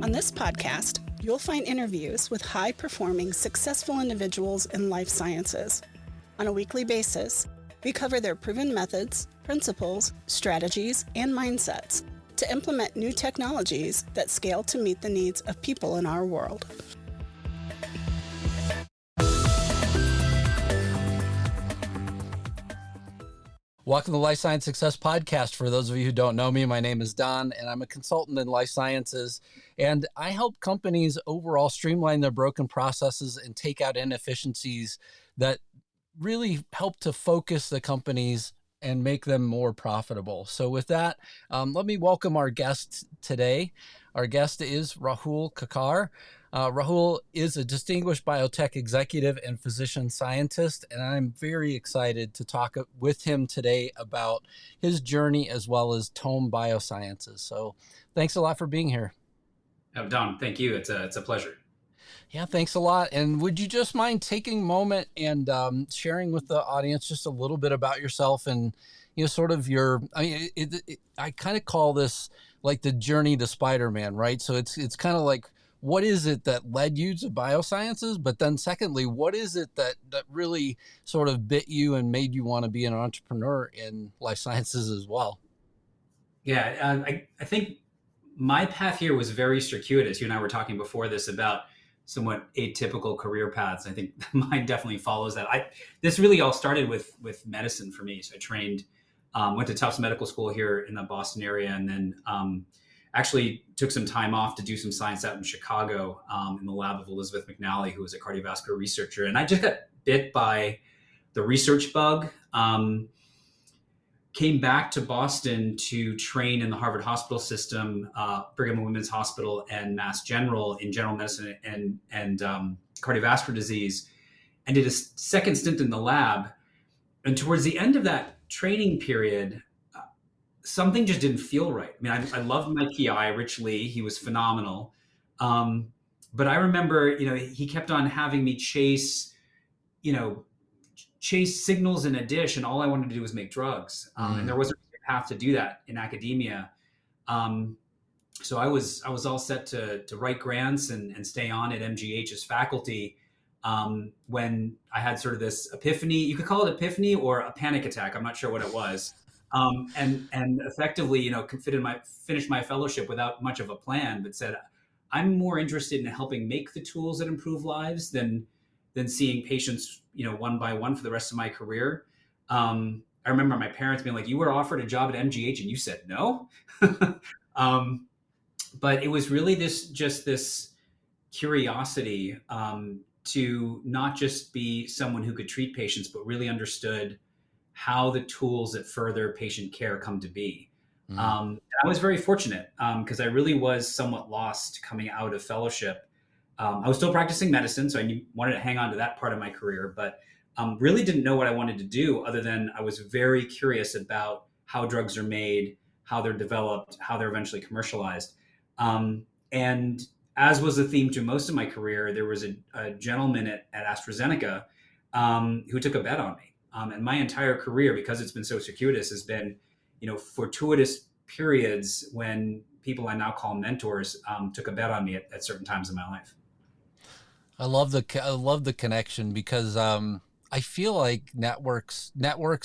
On this podcast, you'll find interviews with high-performing, successful individuals in life sciences. On a weekly basis, we cover their proven methods, principles, strategies, and mindsets to implement new technologies that scale to meet the needs of people in our world. Welcome to the Life Science Success Podcast. For those of you who don't know me, my name is Don, and I'm a consultant in life sciences. And I help companies overall streamline their broken processes and take out inefficiencies that really help to focus the companies and make them more profitable. So with that, let me welcome our guest today. Our guest is Rahul Kakkar. Rahul is a distinguished biotech executive and physician scientist, and I'm very excited to talk with him today about his journey as well as Tome Biosciences. So thanks a lot for being here. Oh, Don, thank you. It's a pleasure. Yeah, thanks a lot. And would you just mind taking a moment and sharing with the audience just a little bit about yourself and, sort of your, I kind of call this like the journey to Spider-Man, right? So it's kind of like, what is it that led you to biosciences? But then secondly, what is it that really sort of bit you and made you want to be an entrepreneur in life sciences as well? Yeah, I think my path here was very circuitous. You and I were talking before this about somewhat atypical career paths. I think mine definitely follows that. This really all started with medicine for me. So I trained, went to Tufts Medical School here in the Boston area, and then actually took some time off to do some science out in Chicago in the lab of Elizabeth McNally, who was a cardiovascular researcher. And I just got bit by the research bug. Came back to Boston to train in the Harvard Hospital System, Brigham and Women's Hospital, and Mass General in general medicine and cardiovascular disease, and did a second stint in the lab. And towards the end of that training period, something just didn't feel right. I mean, I loved my PI, Rich Lee. He was phenomenal. But I remember, he kept on having me chase signals in a dish, and all I wanted to do was make drugs. And there wasn't a path to do that in academia. So I was all set to write grants and stay on at MGH as faculty. When I had sort of this epiphany, you could call it epiphany or a panic attack. I'm not sure what it was. And effectively, finished my fellowship without much of a plan, but said, I'm more interested in helping make the tools that improve lives than seeing patients, one by one for the rest of my career. I remember my parents being like, you were offered a job at MGH and you said no. But it was really this curiosity to not just be someone who could treat patients, but really understood how the tools that further patient care come to be. I was very fortunate because I really was somewhat lost coming out of fellowship. I was still practicing medicine, so I wanted to hang on to that part of my career, but really didn't know what I wanted to do other than I was very curious about how drugs are made, how they're developed, how they're eventually commercialized. And as was the theme to most of my career, there was a gentleman at AstraZeneca who took a bet on me. And my entire career, because it's been so circuitous, has been, fortuitous periods when people I now call mentors took a bet on me at certain times in my life. I love the connection because I feel like networks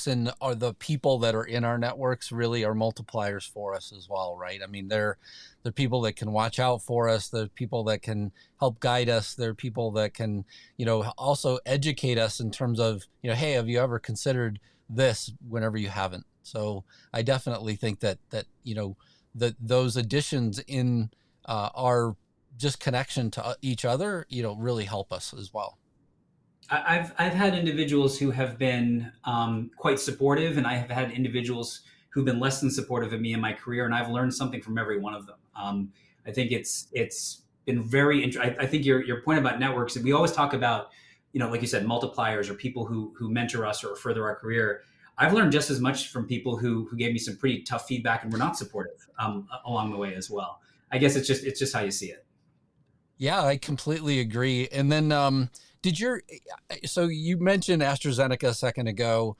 and are the people that are in our networks really are multipliers for us as well, right? I mean, they're people that can watch out for us. They're people that can help guide us. They're people that can, also educate us in terms of, hey, have you ever considered this whenever you haven't? So I definitely think that those additions in our just connection to each other, really help us as well. I've had individuals who have been quite supportive, and I have had individuals who've been less than supportive of me in my career, and I've learned something from every one of them. I think it's been very interesting. I think your point about networks, we always talk about, like you said, multipliers or people who mentor us or further our career. I've learned just as much from people who gave me some pretty tough feedback and were not supportive along the way as well. I guess it's just how you see it. Yeah, I completely agree. And then so you mentioned AstraZeneca a second ago.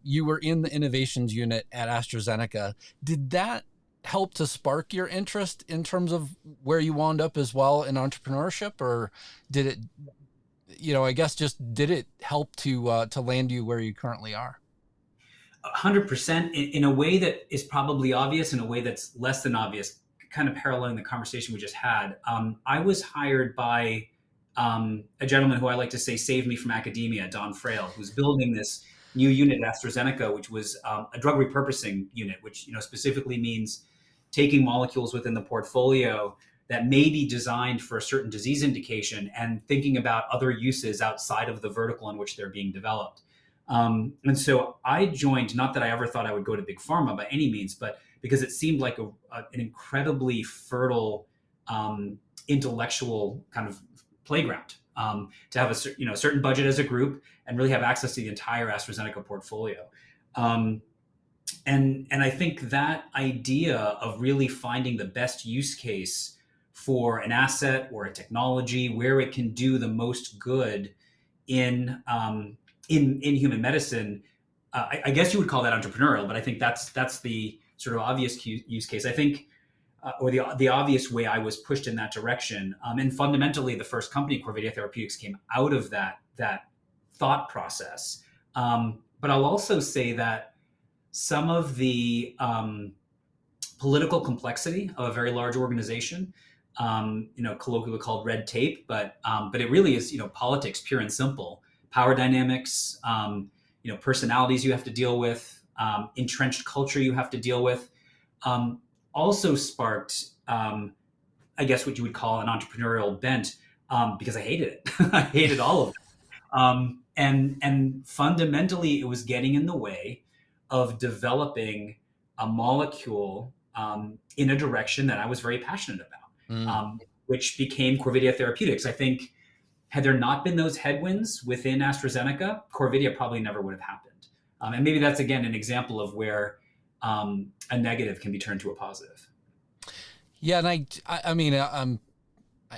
You were in the innovations unit at AstraZeneca. Did that help to spark your interest in terms of where you wound up as well in entrepreneurship, or did it, I guess just did it help to land you where you currently are? 100% in a way that is probably obvious, in a way that's less than obvious, kind of paralleling the conversation we just had. I was hired by a gentleman who I like to say saved me from academia, Don Frail, who's building this new unit at AstraZeneca, which was a drug repurposing unit, which specifically means taking molecules within the portfolio that may be designed for a certain disease indication and thinking about other uses outside of the vertical in which they're being developed. And so I joined, not that I ever thought I would go to big pharma by any means, but because it seemed like an incredibly fertile intellectual kind of playground, to have a certain budget as a group and really have access to the entire AstraZeneca portfolio. And I think that idea of really finding the best use case for an asset or a technology where it can do the most good in human medicine, I guess you would call that entrepreneurial, but I think that's the sort of obvious use case. I think, or the obvious way I was pushed in that direction. And fundamentally, the first company, Corvidia Therapeutics, came out of that thought process. But I'll also say that some of the political complexity of a very large organization, colloquially called red tape, but it really is politics pure and simple. Power dynamics, personalities you have to deal with, entrenched culture you have to deal with, also sparked, I guess, what you would call an entrepreneurial bent, because I hated it. I hated all of it. And fundamentally, it was getting in the way of developing a molecule in a direction that I was very passionate about, which became Corvidia Therapeutics. I think had there not been those headwinds within AstraZeneca, Corvidia probably never would have happened. And maybe that's, again, an example of where a negative can be turned to a positive. Yeah, and I mean,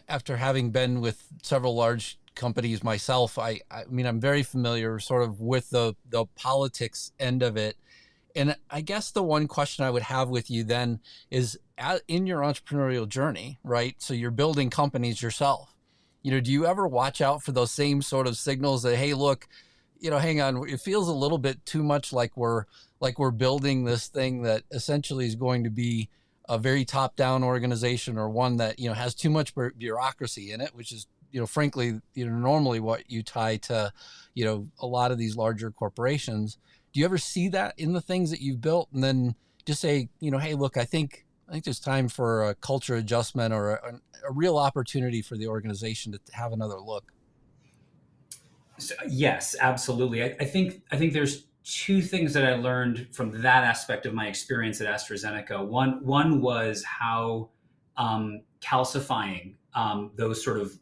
after having been with several large companies myself, I mean, I'm very familiar sort of with the politics end of it. And I guess the one question I would have with you then is, in your entrepreneurial journey, right? So you're building companies yourself. Do you ever watch out for those same sort of signals that, hey, look, hang on, it feels a little bit too much like we're building this thing that essentially is going to be a very top-down organization, or one that has too much bureaucracy in it, which is frankly normally what you tie to a lot of these larger corporations. Do you ever see that in the things that you've built, and then just say, hey, look, I think there's time for a culture adjustment, or a real opportunity for the organization to have another look? So, yes, absolutely. I think there's two things that I learned from that aspect of my experience at AstraZeneca. One was how calcifying those sort of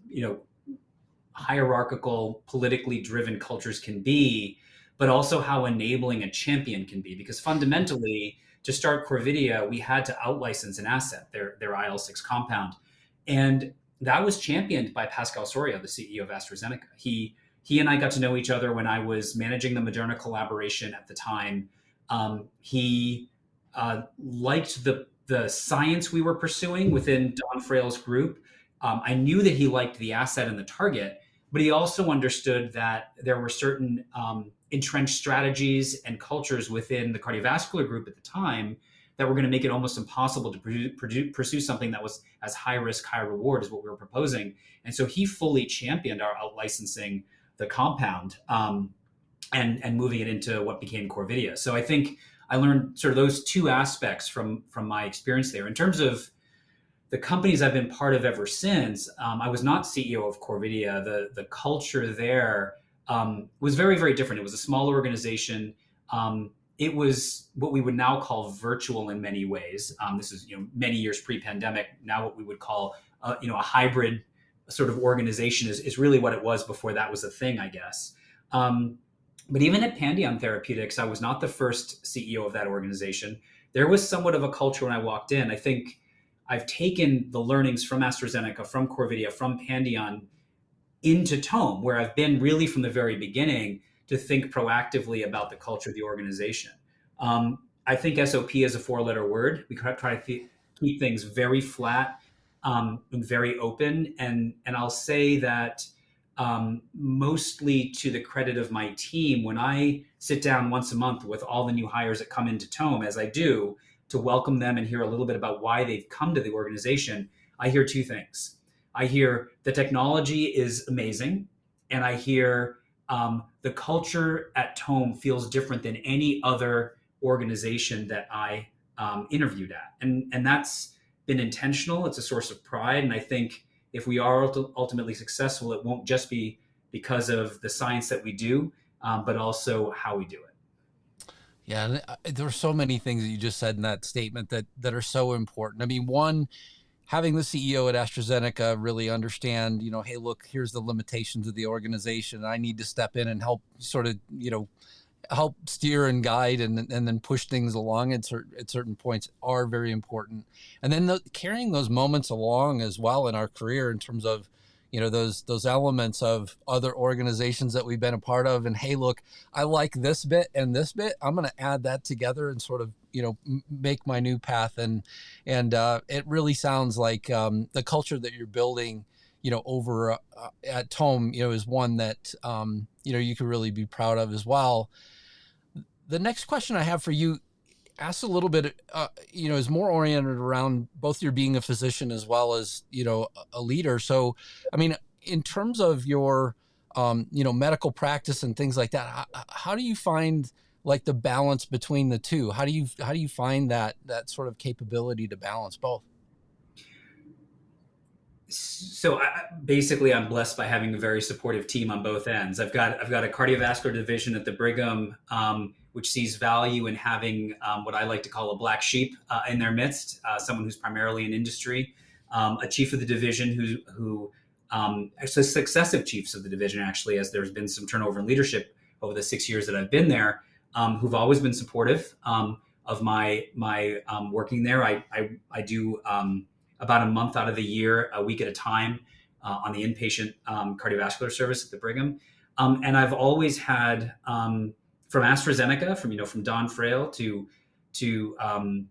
hierarchical, politically driven cultures can be, but also how enabling a champion can be. Because fundamentally, to start Corvidia, we had to out-license an asset, their IL-6 compound. And that was championed by Pascal Soriot, the CEO of AstraZeneca. He and I got to know each other when I was managing the Moderna collaboration at the time. He liked the science we were pursuing within Don Frail's group. I knew that he liked the asset and the target, but he also understood that there were certain entrenched strategies and cultures within the cardiovascular group at the time that were going to make it almost impossible to pursue something that was as high risk, high reward as what we were proposing. And so he fully championed our out licensing the compound and moving it into what became Corvidia. So I think I learned sort of those two aspects from my experience there. In terms of the companies I've been part of ever since, I was not CEO of Corvidia. The culture there was very, very different. It was a small organization. It was what we would now call virtual in many ways. This is many years pre-pandemic. Now what we would call a hybrid sort of organization is really what it was before that was a thing, I guess. But even at Pandion Therapeutics, I was not the first CEO of that organization. There was somewhat of a culture when I walked in. I think I've taken the learnings from AstraZeneca, from Corvidia, from Pandion into Tome, where I've been really from the very beginning to think proactively about the culture of the organization. I think SOP is a 4-letter word. We try to keep things very flat, and very open. And I'll say that, mostly to the credit of my team, when I sit down once a month with all the new hires that come into Tome, as I do, to welcome them and hear a little bit about why they've come to the organization, I hear two things. I hear the technology is amazing, and I hear, the culture at Tome feels different than any other organization that I, interviewed at, and that's been intentional. It's a source of pride, and I think if we are ultimately successful, it won't just be because of the science that we do, but also how we do it. Yeah, and there are so many things that you just said in that statement that are so important. I mean, one, having the CEO at AstraZeneca really understand, hey, look, here's the limitations of the organization. I need to step in and help sort of, help steer and guide and then push things along at certain points are very important. And then carrying those moments along as well in our career in terms of, those elements of other organizations that we've been a part of. And hey, look, I like this bit and this bit. I'm going to add that together and sort of, make my new path. And it really sounds like the culture that you're building, over at Tome, is one that, you can really be proud of as well. The next question I have for you asks a little bit, is more oriented around both your being a physician as well as, a leader. So, I mean, in terms of your, medical practice and things like that, how do you find like the balance between the two? How do you find that sort of capability to balance both? So basically, I'm blessed by having a very supportive team on both ends. I've got a cardiovascular division at the Brigham, which sees value in having, what I like to call a black sheep in their midst, someone who's primarily in industry, a chief of the division actually successive chiefs of the division, actually, as there's been some turnover in leadership over the 6 years that I've been there, who've always been supportive of my working there. I do. About a month out of the year, a week at a time, on the inpatient cardiovascular service at the Brigham. And I've always had, from AstraZeneca, from Don Frail to the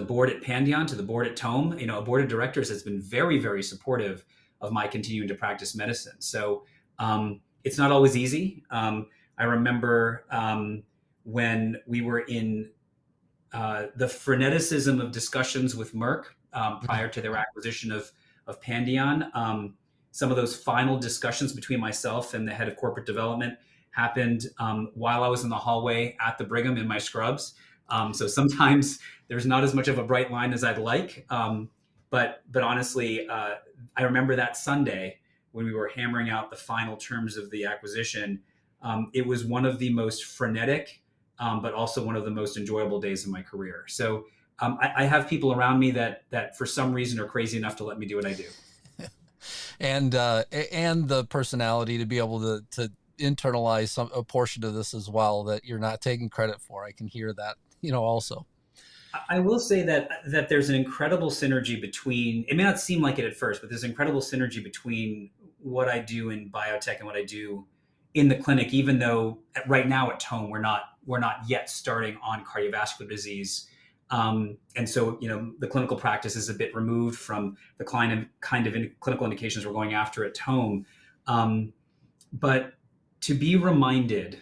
board at Pandion, to the board at Tome, a board of directors has been very, very supportive of my continuing to practice medicine. So it's not always easy. I remember when we were in the freneticism of discussions with Merck, prior to their acquisition of Pandion. Some of those final discussions between myself and the head of corporate development happened while I was in the hallway at the Brigham in my scrubs. So sometimes there's not as much of a bright line as I'd like. But honestly, I remember that Sunday when we were hammering out the final terms of the acquisition. It was one of the most frenetic, but also one of the most enjoyable days of my career. So I have people around me that for some reason are crazy enough to let me do what I do. And the personality to be able to internalize a portion of this as well that you're not taking credit for. I can hear that, also. I will say that there's an incredible synergy between, it may not seem like it at first, but there's incredible synergy between what I do in biotech and what I do in the clinic, even though right now at Tome, we're not yet starting on cardiovascular disease. And so, the clinical practice is a bit removed from the kind of clinical indications we're going after at Tome. But to be reminded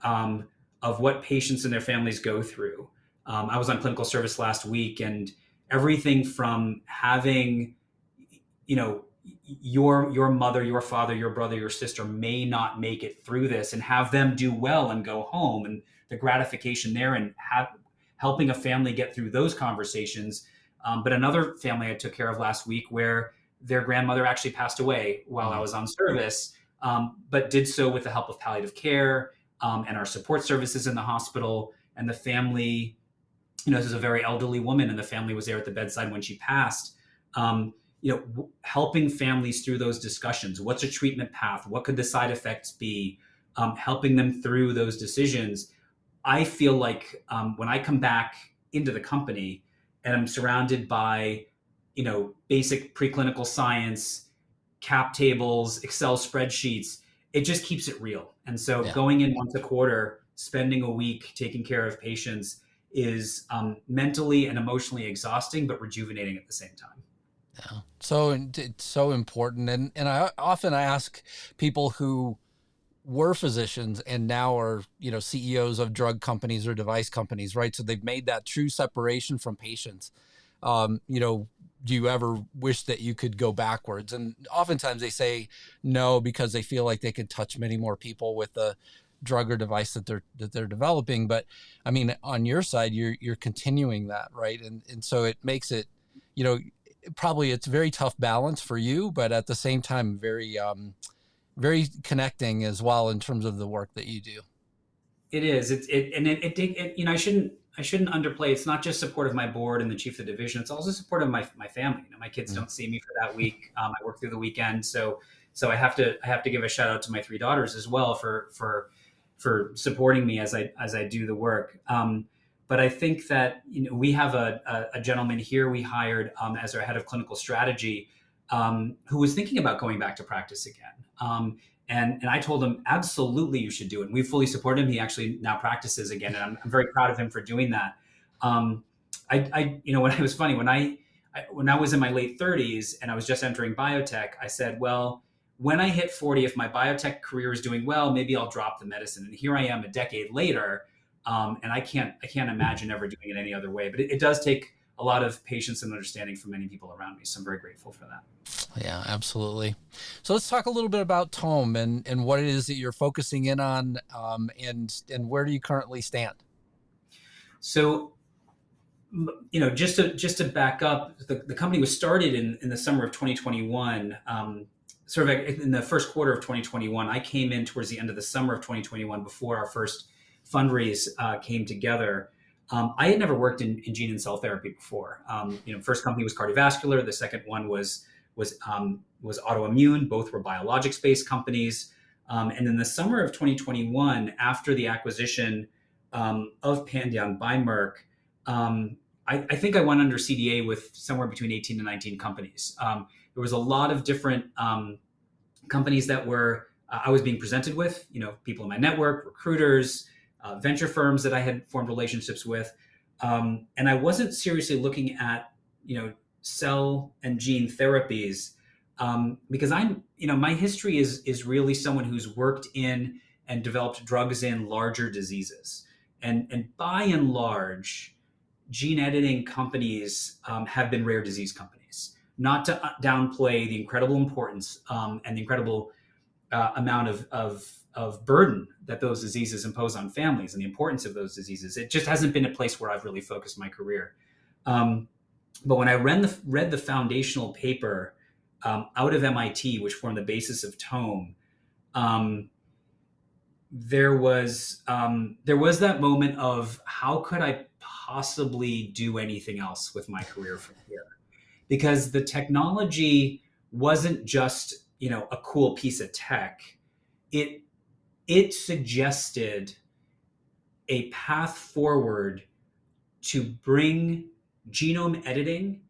of what patients and their families go through. I was on clinical service last week, and everything from having, your mother, your father, your brother, your sister may not make it through this, and have them do well and go home, and the gratification there, and helping a family get through those conversations. But another family I took care of last week where their grandmother actually passed away while I was on service, but did so with the help of palliative care and our support services in the hospital. And the family, this is a very elderly woman, and the family was there at the bedside when she passed. Helping families through those discussions. What's a treatment path? What could the side effects be? Helping them through those decisions. I feel like when I come back into the company and I'm surrounded by, basic preclinical science, cap tables, Excel spreadsheets, it just keeps it real. And so going in once a quarter, spending a week taking care of patients, is mentally and emotionally exhausting, but rejuvenating at the same time. Yeah. So it's so important. And I often ask people who were physicians and now are, CEOs of drug companies or device companies, right? So they've made that true separation from patients. Do you ever wish that you could go backwards? And oftentimes they say no, because they feel like they could touch many more people with the drug or device that they're developing. But I mean, on your side, you're continuing that, right? And so it makes it, probably it's a very tough balance for you, but at the same time, very connecting as well in terms of the work that you do. It is. I shouldn't underplay. It's not just support of my board and the chief of the division. It's also support of my family. My kids don't see me for that week. I work through the weekend, so I have to give a shout out to my 3 daughters as well for supporting me as I do the work. But I think that we have a gentleman here we hired as our head of clinical strategy who was thinking about going back to practice again. And I told him, absolutely, you should do it. And we fully support him. He actually now practices again, and I'm very proud of him for doing that. When it was funny, when I was in my late 30s and I was just entering biotech, I said, well, when I hit 40, if my biotech career is doing well, maybe I'll drop the medicine. And here I am a decade later, and I can't imagine ever doing it any other way. But it does take a lot of patience and understanding from many people around me. So I'm very grateful for that. Yeah, absolutely. So let's talk a little bit about Tome and what it is that you're focusing in on, and where do you currently stand? So, just to back up, the company was started in the summer of 2021. Sort of in the first quarter of 2021, I came in towards the end of the summer of 2021 before our first fundraise came together. I had never worked in gene and cell therapy before. First company was cardiovascular. The second one was autoimmune. Both were biologics-based companies. And in the summer of 2021, after the acquisition of Pandion by Merck, I think I went under CDA with somewhere between 18 to 19 companies. There was a lot of different companies that were I was being presented with, people in my network, recruiters, venture firms that I had formed relationships with. And I wasn't seriously looking at, cell and gene therapies because my history is really someone who's worked in and developed drugs in larger diseases. And by and large, gene editing companies have been rare disease companies. Not to downplay the incredible importance and the incredible amount of burden that those diseases impose on families and the importance of those diseases. It just hasn't been a place where I've really focused my career. But when I read the foundational paper out of MIT, which formed the basis of Tome, there was that moment of how could I possibly do anything else with my career from here? Because the technology wasn't just a cool piece of tech. It suggested a path forward to bring genome editing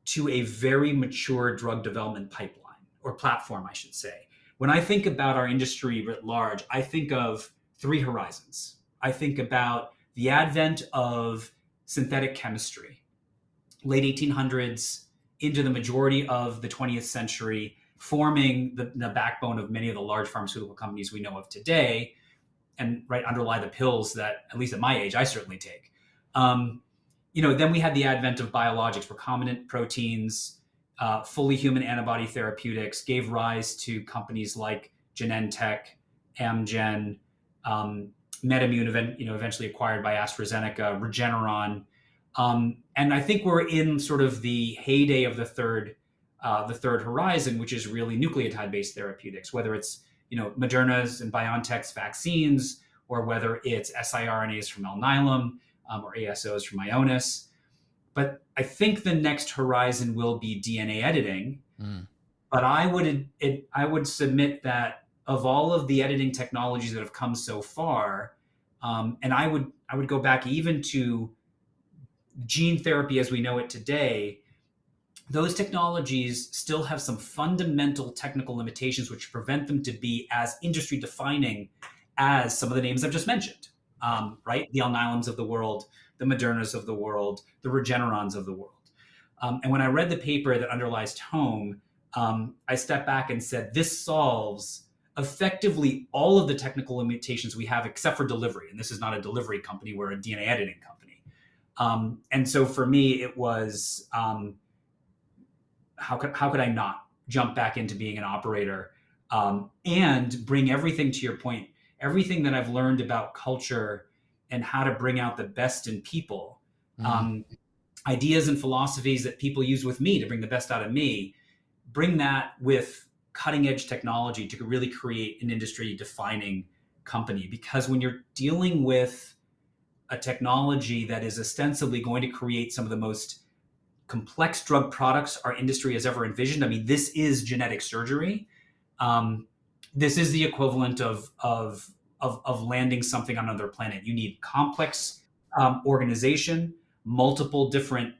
to a very mature drug development pipeline or platform, I should say. When I think about our industry writ large, I think of 3 horizons. I think about the advent of synthetic chemistry, late 1800s into the majority of the 20th century, forming the backbone of many of the large pharmaceutical companies we know of today, and underlie the pills that, at least at my age, I certainly take. Then we had the advent of biologics, recombinant proteins, fully human antibody therapeutics, gave rise to companies like Genentech, Amgen, MedImmune, eventually acquired by AstraZeneca, Regeneron. And I think we're in sort of the heyday of the third horizon, which is really nucleotide-based therapeutics, whether it's Moderna's and BioNTech's vaccines, or whether it's siRNAs from Alnylam or ASOs from Ionis. But I think the next horizon will be DNA editing. But I would submit that of all of the editing technologies that have come so far, and I would go back even to gene therapy as we know it today, those technologies still have some fundamental technical limitations which prevent them to be as industry defining as some of the names I've just mentioned. right? The Alnylams of the world, the Modernas of the world, the Regenerons of the world. And when I read the paper that underlies Tome, I stepped back and said, this solves effectively all of the technical limitations we have except for delivery. And this is not a delivery company, we're a DNA editing company. And so for me, it was, how could I not jump back into being an operator and bring everything, to your point, everything that I've learned about culture and how to bring out the best in people, ideas and philosophies that people use with me to bring the best out of me, bring that with cutting edge technology to really create an industry defining company. Because when you're dealing with a technology that is ostensibly going to create some of the most complex drug products our industry has ever envisioned. I mean, this is genetic surgery. This is the equivalent of landing something on another planet. You need complex organization, multiple different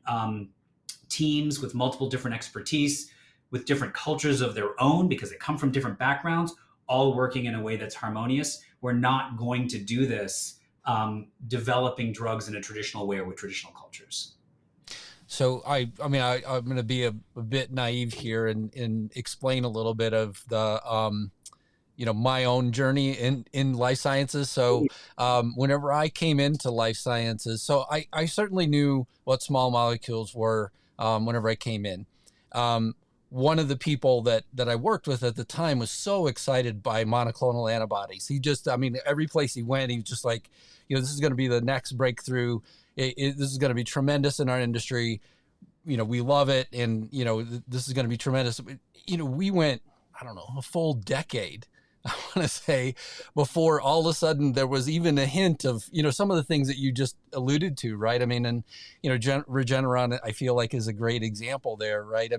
teams with multiple different expertise, with different cultures of their own because they come from different backgrounds, all working in a way that's harmonious. We're not going to do this developing drugs in a traditional way or with traditional cultures. So I'm going to be a bit naive here and explain a little bit of the, my own journey in life sciences. So whenever I came into life sciences, so I certainly knew what small molecules were whenever I came in. One of the people that I worked with at the time was so excited by monoclonal antibodies. He just, every place he went, he was just like, this is going to be the next breakthrough. This is going to be tremendous in our industry. We love it. And, this is going to be tremendous. We went, I don't know, a full decade, I want to say, before all of a sudden there was even a hint of, some of the things that you just alluded to, right? Regeneron, I feel like, is a great example there, right?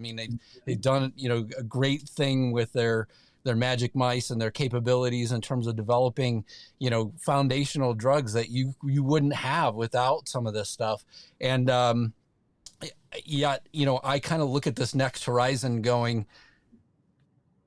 They've done, a great thing with their magic mice and their capabilities in terms of developing, foundational drugs that you wouldn't have without some of this stuff. And yet, I kind of look at this next horizon going,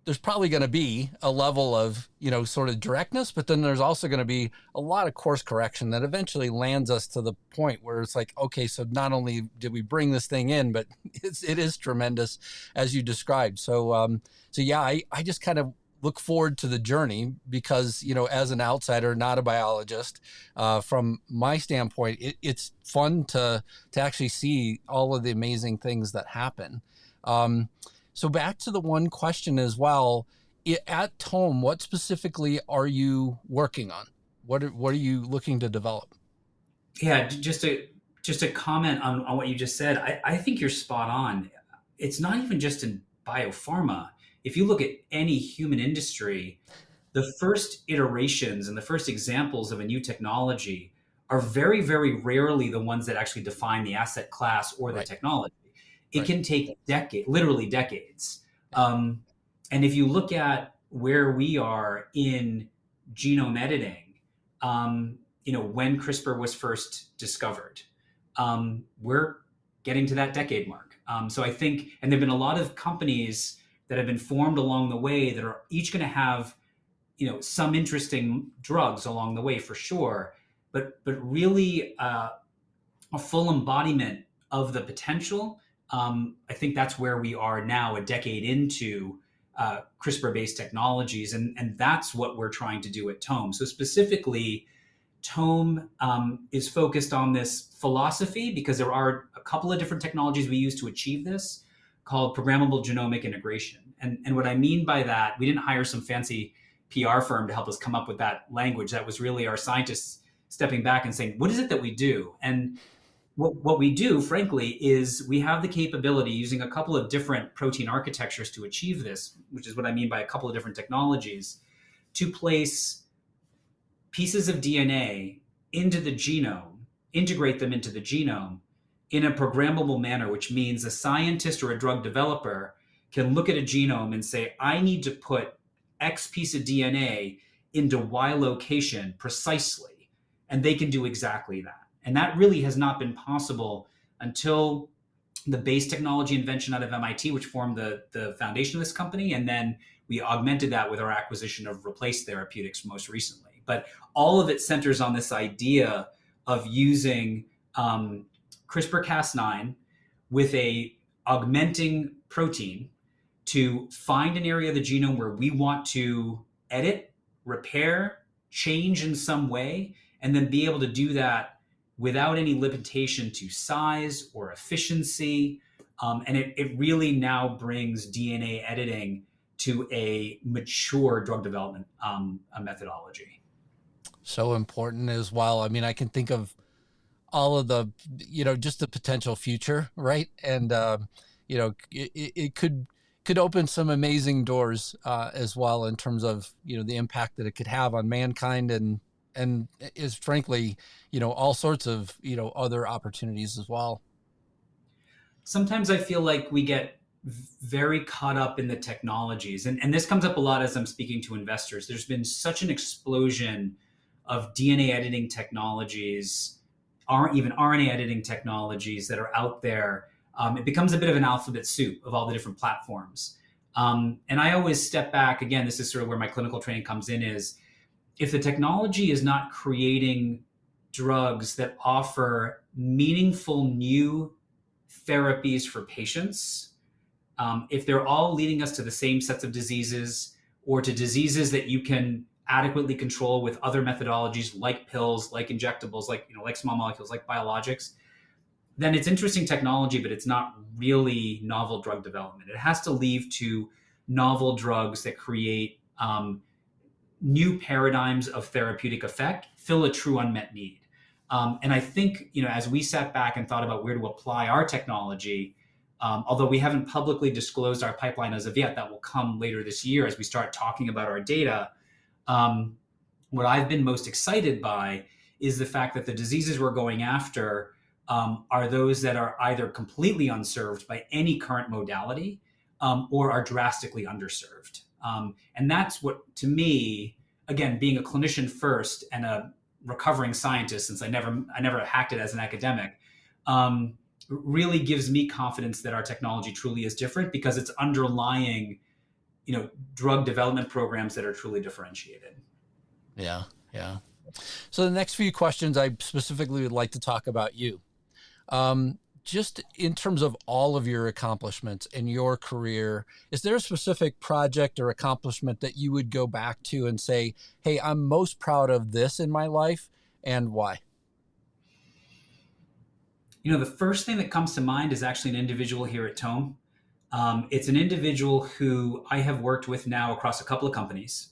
there's probably going to be a level of, sort of directness, but then there's also going to be a lot of course correction that eventually lands us to the point where it's like, okay, so not only did we bring this thing in, but it is tremendous as you described. So yeah, I just kind of look forward to the journey because, as an outsider, not a biologist, from my standpoint, it's fun to actually see all of the amazing things that happen. So back to the one question as well, at Tome, what specifically are you working on? What are you looking to develop? Yeah, just a comment on what you just said. I think you're spot on. It's not even just in biopharma. If you look at any human industry, the first iterations and the first examples of a new technology are very, very rarely the ones that actually define the asset class or the Right. technology. It Right. can take literally decades. And if you look at where we are in genome editing, when CRISPR was first discovered, we're getting to that decade mark. So I think, and there've been a lot of companies that have been formed along the way that are each going to have, some interesting drugs along the way for sure, but really a full embodiment of the potential. I think that's where we are now, a decade into CRISPR-based technologies, and that's what we're trying to do at Tome. So specifically, Tome is focused on this philosophy because there are a couple of different technologies we use to achieve this, called programmable genomic integration. And what I mean by that, we didn't hire some fancy PR firm to help us come up with that language. That was really our scientists stepping back and saying, what is it that we do? And what we do, frankly, is we have the capability, using a couple of different protein architectures to achieve this, which is what I mean by a couple of different technologies, to place pieces of DNA into the genome, integrate them into the genome in a programmable manner, which means a scientist or a drug developer can look at a genome and say, I need to put X piece of DNA into Y location precisely, and they can do exactly that. And that really has not been possible until the base technology invention out of MIT, which formed the foundation of this company. And then we augmented that with our acquisition of Replace Therapeutics most recently. But all of it centers on this idea of using CRISPR-Cas9 with a augmenting protein to find an area of the genome where we want to edit, repair, change in some way, and then be able to do that without any limitation to size or efficiency. And it really now brings DNA editing to a mature drug development methodology. So important as well. I mean, I can think of all of the, just the potential future, right? And, it could open some amazing doors as well in terms of, the impact that it could have on mankind and is frankly, all sorts of, other opportunities as well. Sometimes I feel like we get very caught up in the technologies. And this comes up a lot as I'm speaking to investors. There's been such an explosion of DNA editing technologies, even RNA editing technologies that are out there. It becomes a bit of an alphabet soup of all the different platforms. And I always step back. Again, this is sort of where my clinical training comes in, is if the technology is not creating drugs that offer meaningful new therapies for patients, if they're all leading us to the same sets of diseases or to diseases that you can adequately control with other methodologies like pills, like injectables, like small molecules, like biologics, then it's interesting technology, but it's not really novel drug development. It has to lead to novel drugs that create new paradigms of therapeutic effect, fill a true unmet need. And I think, as we sat back and thought about where to apply our technology, although we haven't publicly disclosed our pipeline as of yet, that will come later this year as we start talking about our data. What I've been most excited by is the fact that the diseases we're going after are those that are either completely unserved by any current modality or are drastically underserved. And that's what, to me, again, being a clinician first and a recovering scientist, since I never hacked it as an academic, really gives me confidence that our technology truly is different because it's underlying, drug development programs that are truly differentiated. Yeah. So the next few questions, I specifically would like to talk about you. Just in terms of all of your accomplishments in your career, is there a specific project or accomplishment that you would go back to and say, hey, I'm most proud of this in my life, and why? The first thing that comes to mind is actually an individual here at Tome. It's an individual who I have worked with now across a couple of companies,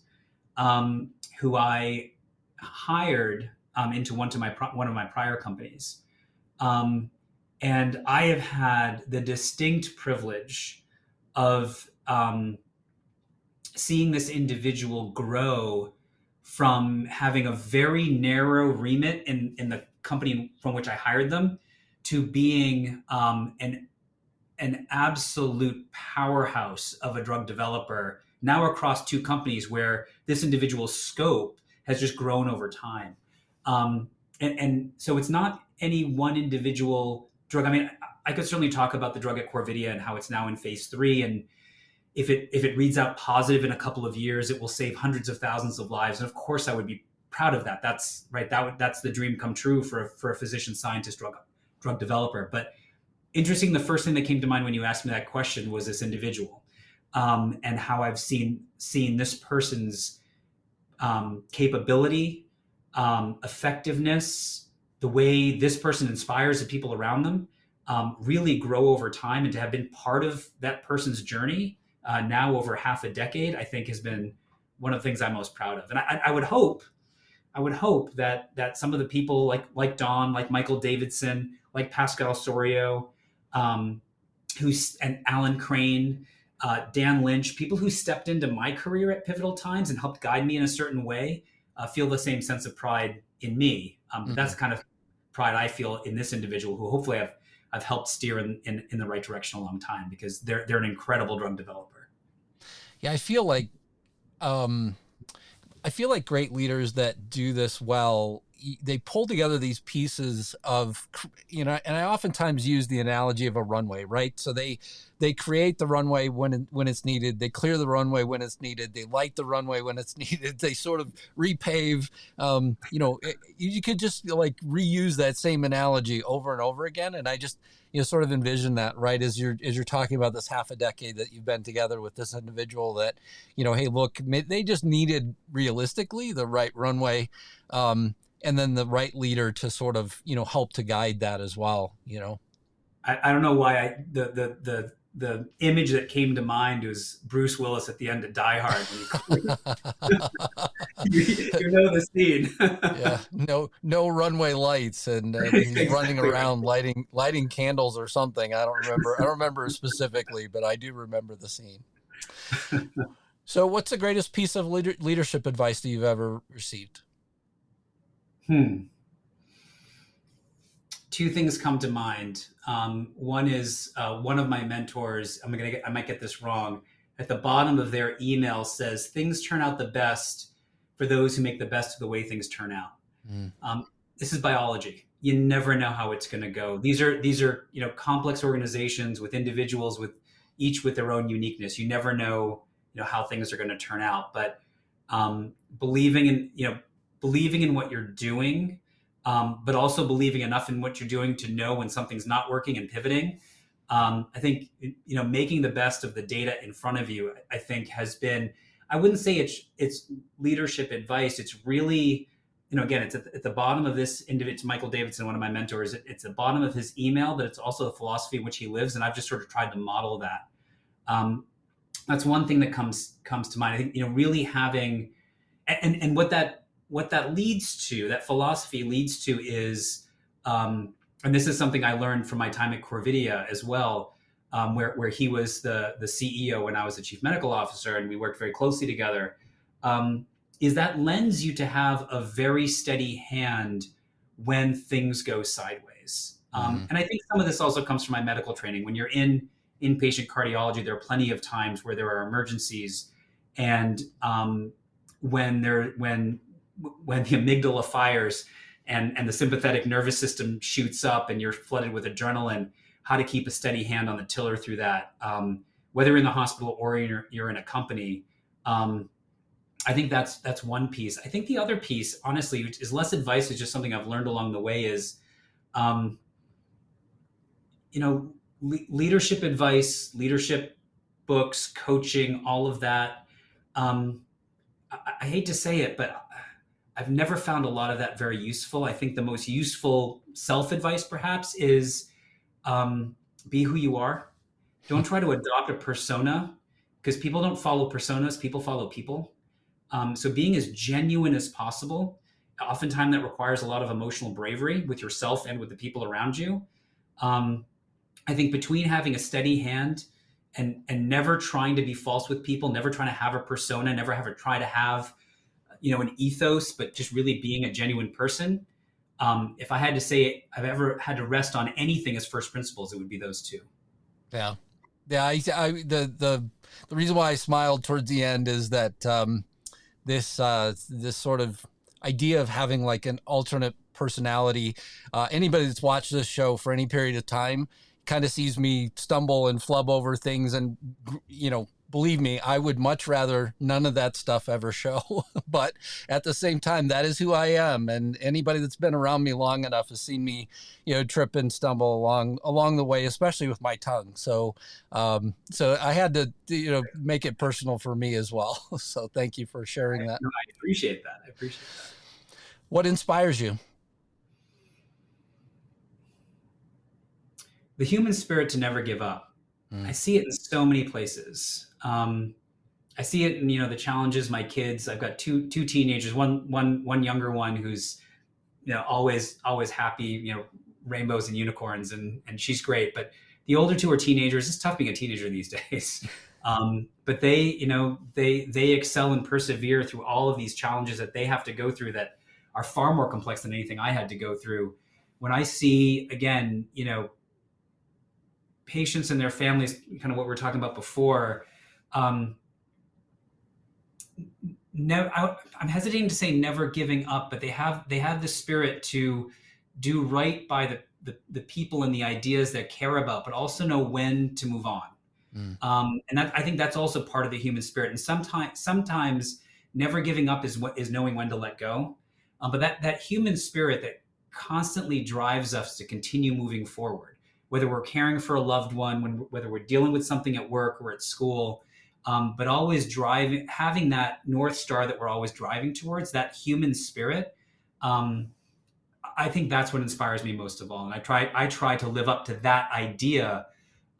who I hired into one of my prior companies. And I have had the distinct privilege of seeing this individual grow from having a very narrow remit in the company from which I hired them to being an absolute powerhouse of a drug developer now across two companies, where this individual's scope has just grown over time. And so it's not any one individual drug. I mean, I could certainly talk about the drug at Corvidia and how it's now in phase 3. And if it reads out positive in a couple of years, it will save hundreds of thousands of lives. And of course, I would be proud of that. That's right. That's the dream come true for a physician scientist drug developer. But interesting, the first thing that came to mind when you asked me that question was this individual, and how I've seen this person's capability, effectiveness, the way this person inspires the people around them, really grow over time. And to have been part of that person's journey now over half a decade, I think has been one of the things I'm most proud of. And I would hope that some of the people like Don, like Michael Davidson, like Pascal Sorio, and Alan Crane, Dan Lynch, people who stepped into my career at pivotal times and helped guide me in a certain way, feel the same sense of pride in me. But that's the kind of pride I feel in this individual, who hopefully I've helped steer in the right direction a long time, because they're an incredible drug developer. Yeah, I feel like great leaders that do this well, they pull together these pieces of, and I oftentimes use the analogy of a runway, right? So they create the runway when it's needed. They clear the runway when it's needed. They light the runway when it's needed. They sort of repave. You could just like reuse that same analogy over and over again. And I just, sort of envision that, right? As you're talking about this half a decade that you've been together with this individual that, hey, look, they just needed realistically the right runway, and then the right leader to sort of, help to guide that as well, I don't know why the image that came to mind was Bruce Willis at the end of Die Hard. You know the scene. Yeah, no runway lights, and he's Exactly running right. around lighting candles or something. I don't remember specifically, but I do remember the scene. So what's the greatest piece of leadership advice that you've ever received? Two things come to mind. One is one of my mentors. I might get this wrong. At the bottom of their email says, "Things turn out the best for those who make the best of the way things turn out." This is biology. You never know how it's going to go. These are complex organizations with individuals each with their own uniqueness. You never know how things are going to turn out. But believing in what you're doing. But also believing enough in what you're doing to know when something's not working and pivoting. I think, making the best of the data in front of you, I think has been, I wouldn't say it's leadership advice. It's really, again, it's at the bottom of this individual. It's Michael Davidson, one of my mentors. It's the bottom of his email, but it's also the philosophy in which he lives. And I've just sort of tried to model that. That's one thing that comes to mind. I think, really having, and what that leads to, that philosophy leads to is, and this is something I learned from my time at Corvidia as well, where he was the CEO when I was the chief medical officer, and we worked very closely together, is that lends you to have a very steady hand when things go sideways. And I think some of this also comes from my medical training. When you're in inpatient cardiology, there are plenty of times where there are emergencies, and when the amygdala fires and the sympathetic nervous system shoots up and you're flooded with adrenaline, how to keep a steady hand on the tiller through that, whether in the hospital or you're in a company. I think that's one piece. I think the other piece, honestly, which is less advice, is just something I've learned along the way, is, leadership advice, leadership books, coaching, all of that. I hate to say it, but I've never found a lot of that very useful. I think the most useful self-advice perhaps is, be who you are. Don't try to adopt a persona, because people don't follow personas, people follow people. So being as genuine as possible, oftentimes that requires a lot of emotional bravery with yourself and with the people around you. I think between having a steady hand and never trying to be false with people, never trying to have a persona, never try to have an ethos, but just really being a genuine person. If I had to say I've ever had to rest on anything as first principles, it would be those two. Yeah. The reason why I smiled towards the end is that this sort of idea of having like an alternate personality. Anybody that's watched this show for any period of time kind of sees me stumble and flub over things, and believe me, I would much rather none of that stuff ever show. But at the same time, that is who I am. And anybody that's been around me long enough has seen me, trip and stumble along the way, especially with my tongue. So I had to, make it personal for me as well. So thank you for sharing that. No, I appreciate that. What inspires you? The human spirit to never give up. I see it in so many places. I see it in the challenges my kids. I've got two teenagers, one younger one who's always happy, rainbows and unicorns, and she's great. But the older two are teenagers. It's tough being a teenager these days. But they excel and persevere through all of these challenges that they have to go through that are far more complex than anything I had to go through. When I see, again, patients and their families, kind of what we were talking about before, I'm hesitating to say never giving up, but they have the spirit to do right by the people and the ideas that care about, but also know when to move on. Mm. And that, I think that's also part of the human spirit. And sometimes never giving up is knowing when to let go. But that human spirit that constantly drives us to continue moving forward, whether we're caring for a loved one, whether we're dealing with something at work or at school, but always having that North Star that we're always driving towards, that human spirit. I think that's what inspires me most of all. And I try to live up to that idea,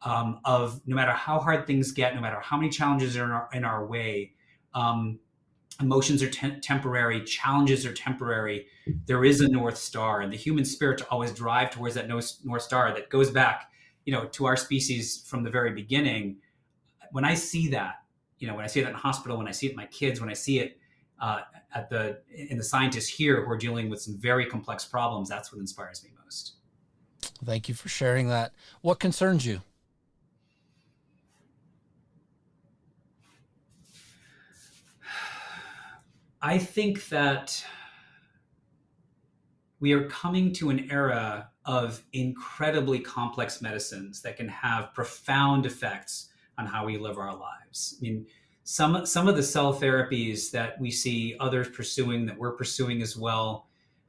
of no matter how hard things get, no matter how many challenges are in our way, emotions are temporary, challenges are temporary. There is a North Star, and the human spirit to always drive towards that North Star that goes back, to our species from the very beginning. When I see that, when I see that in hospital, when I see it in my kids, when I see it in the scientists here who are dealing with some very complex problems, that's what inspires me most. Thank you for sharing that. What concerns you? I think that we are coming to an era of incredibly complex medicines that can have profound effects on how we live our lives. I mean, some of the cell therapies that we see others pursuing, that we're pursuing as well,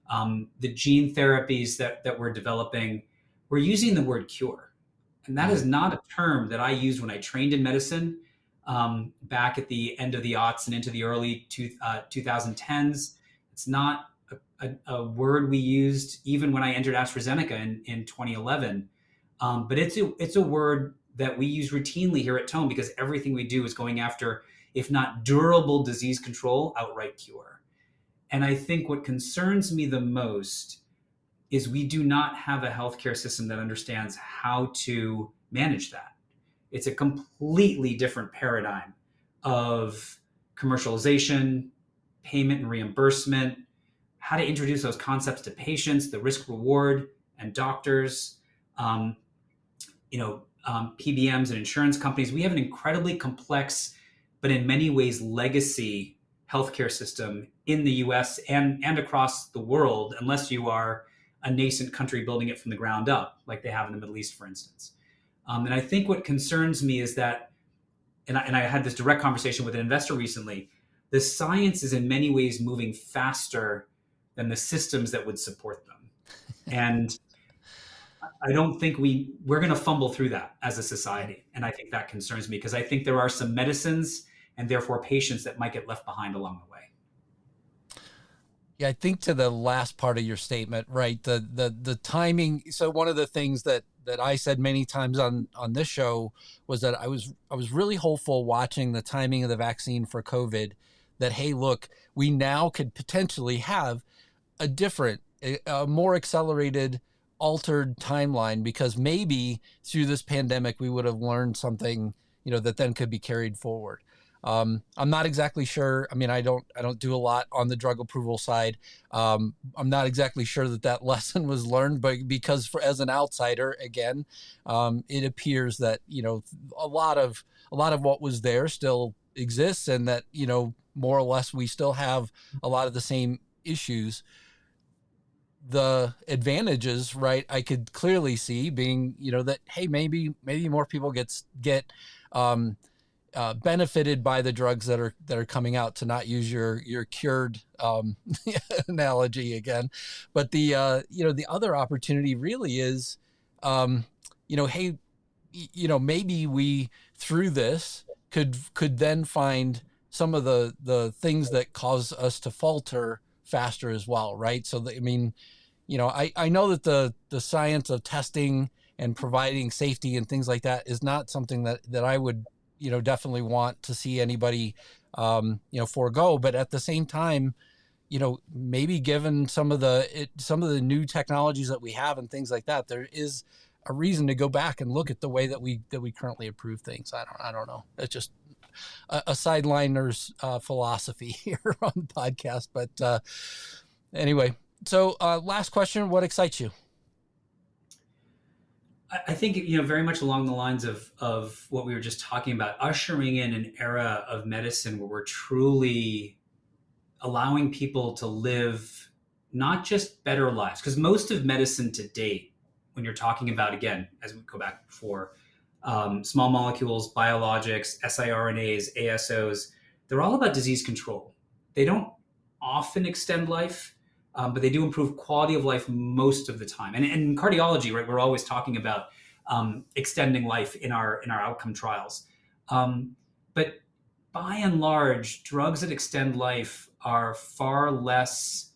the gene therapies that we're developing, we're using the word cure. And that is not a term that I used when I trained in medicine, back at the end of the aughts and into the early 2010s. It's not a word we used even when I entered AstraZeneca in 2011. But it's a word that we use routinely here at Tome, because everything we do is going after, if not durable disease control, outright cure. And I think what concerns me the most is we do not have a healthcare system that understands how to manage that. It's a completely different paradigm of commercialization, payment and reimbursement, how to introduce those concepts to patients, the risk reward and doctors, PBMs and insurance companies. We have an incredibly complex, but in many ways legacy healthcare system in the US and across the world, unless you are a nascent country building it from the ground up, like they have in the Middle East, for instance. And I think what concerns me is that, and I had this direct conversation with an investor recently, the science is in many ways moving faster than the systems that would support them. And I don't think we're going to fumble through that as a society. And I think that concerns me, because I think there are some medicines and therefore patients that might get left behind along the way. Yeah, I think to the last part of your statement, right? The timing. So one of the things that I said many times on this show was that I was really hopeful watching the timing of the vaccine for COVID, that, hey, look, we now could potentially have a different, a more accelerated, altered timeline, because maybe through this pandemic we would have learned something, that then could be carried forward. I'm not exactly sure. I mean, I don't do a lot on the drug approval side. I'm not exactly sure that lesson was learned, but because as an outsider, again, it appears that, a lot of what was there still exists, and that, more or less we still have a lot of the same issues. The advantages, right, I could clearly see being, that, hey, maybe more people get benefited by the drugs that are coming out, to not use your cured analogy again. But the the other opportunity really is, hey, maybe we through this could then find some of the things that cause us to falter faster as well, right? So I mean, I know that the science of testing and providing safety and things like that is not something that I would, definitely want to see anybody, forego. But at the same time, maybe given some of the new technologies that we have and things like that, there is a reason to go back and look at the way that we currently approve things. I don't know. It's just a sideliner's philosophy here on the podcast. But anyway, so last question: what excites you? I think, very much along the lines of what we were just talking about, ushering in an era of medicine where we're truly allowing people to live not just better lives, because most of medicine to date, when you're talking about, again, as we go back before, small molecules, biologics, siRNAs, ASOs, they're all about disease control. They don't often extend life, but they do improve quality of life most of the time. And in cardiology, right, we're always talking about extending life in our outcome trials. But by and large, drugs that extend life are far less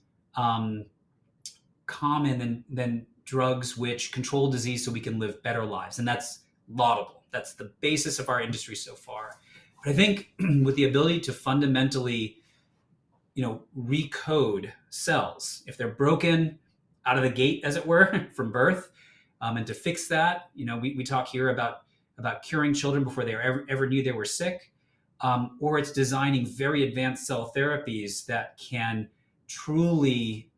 common than drugs which control disease so we can live better lives. And that's laudable. That's the basis of our industry so far. But I think with the ability to fundamentally, recode cells, if they're broken out of the gate, as it were, from birth, and to fix that, we talk here about curing children before they ever knew they were sick, or it's designing very advanced cell therapies that can truly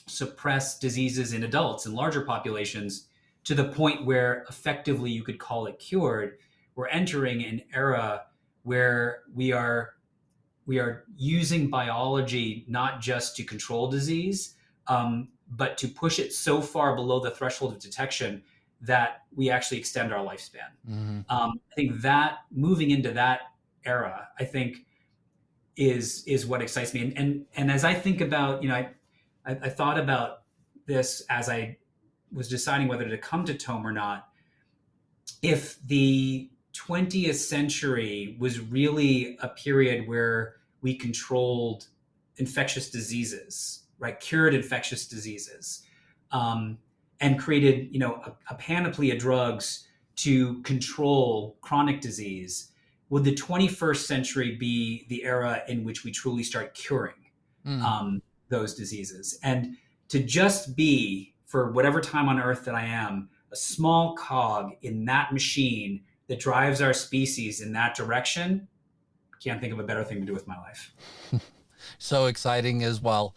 suppress diseases in adults and larger populations to the point where effectively you could call it cured. We're entering an era where we are using biology not just to control disease, but to push it so far below the threshold of detection that we actually extend our lifespan. Mm-hmm. I think that moving into that era, I think, is what excites me. And as I think about, I thought about this as I was deciding whether to come to Tome or not. If the 20th century was really a period where we controlled infectious diseases, right, cured infectious diseases, and created, a panoply of drugs to control chronic disease, would the 21st century be the era in which we truly start curing those diseases? And to just be, for whatever time on earth that I am, a small cog in that machine that drives our species in that direction, can't think of a better thing to do with my life. So exciting as well.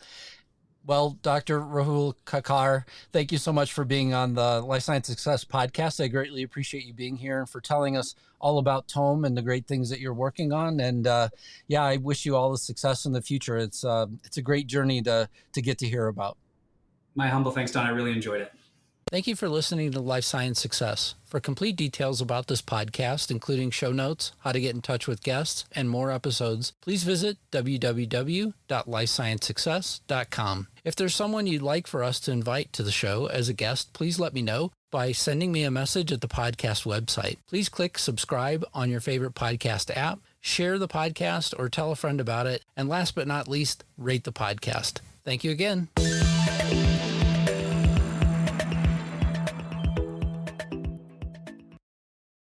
Well, Dr. Rahul Kakkar, thank you so much for being on the Life Science Success podcast. I greatly appreciate you being here and for telling us all about Tome and the great things that you're working on. And I wish you all the success in the future. It's a great journey to get to hear about. My humble thanks, Don. I really enjoyed it. Thank you for listening to Life Science Success. For complete details about this podcast, including show notes, how to get in touch with guests, and more episodes, please visit www.lifesciencesuccess.com. If there's someone you'd like for us to invite to the show as a guest, please let me know by sending me a message at the podcast website. Please click subscribe on your favorite podcast app, share the podcast, or tell a friend about it, and last but not least, rate the podcast. Thank you again.